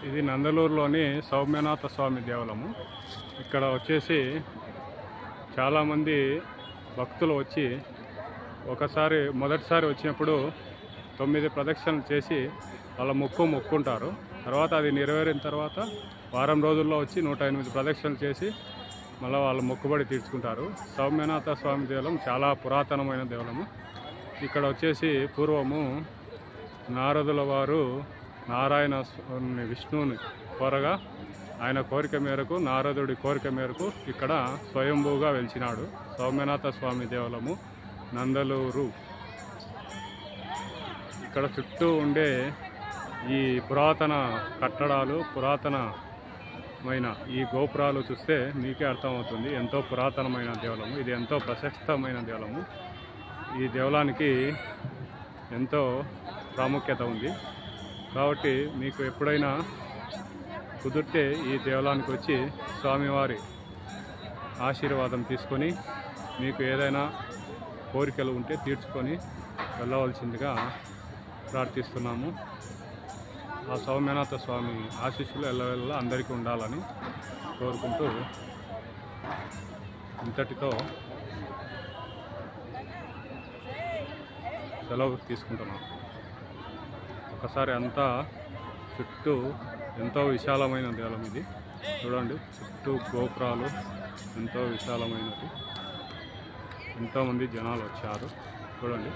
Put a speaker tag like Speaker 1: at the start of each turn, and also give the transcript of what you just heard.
Speaker 1: ఇది నందలూరులోని సౌమ్యనాథ స్వామి దేవాలయము. ఇక్కడ వచ్చేసి చాలామంది భక్తులు వచ్చి మొదటిసారి వచ్చినప్పుడు 9 ప్రదక్షిణలు చేసి వాళ్ళ మొక్కుంటారు. తర్వాత అది నెరవేరిన తర్వాత వారం రోజుల్లో వచ్చి 108 ప్రదక్షిణలు చేసి మళ్ళీ వాళ్ళ మొక్కుబడి తీర్చుకుంటారు. సౌమ్యనాథ స్వామి దేవాలయం చాలా పురాతనమైన దేవాలయము. ఇక్కడ వచ్చేసి పూర్వము నారదుల వారు విష్ణువుని కోరగా ఆయన కోరిక మేరకు, నారదుడి కోరిక మేరకు ఇక్కడ స్వయంభూగా వెలిచినాడు. సౌమ్యనాథ స్వామి దేవాలయము నందలూరు. ఇక్కడ చుట్టూ ఉండే ఈ పురాతన కట్టడాలు, పురాతనమైన ఈ గోపురాలు చూస్తే మీకే అర్థమవుతుంది ఎంతో పురాతనమైన దేవాలయము. ఇది ఎంతో ప్రశస్తమైన దేవాలయము. ఈ దేవాలయానికి ఎంతో ప్రాముఖ్యత ఉంది. కాబట్టి మీకు ఎప్పుడైనా కుదిరితే ఈ దేవాలయానికి వచ్చి స్వామివారి ఆశీర్వాదం తీసుకొని మీకు ఏదైనా కోరికలు ఉంటే తీర్చుకొని వెళ్ళవలసిందిగా ప్రార్థిస్తున్నాము. ఆ సౌమ్యనాథ స్వామి ఆశీస్సులు ఎల్లవెల్ల అందరికీ ఉండాలని కోరుకుంటూ ఇంతటితో సెలవు తీసుకుంటున్నాం. ఒకసారి అంతా చుట్టూ ఎంతో విశాలమైన దేవాలయం ఇది. చూడండి, చుట్టూ గోపురాలు ఎంతో విశాలమైనది. ఎంతోమంది జనాలు వచ్చారు చూడండి.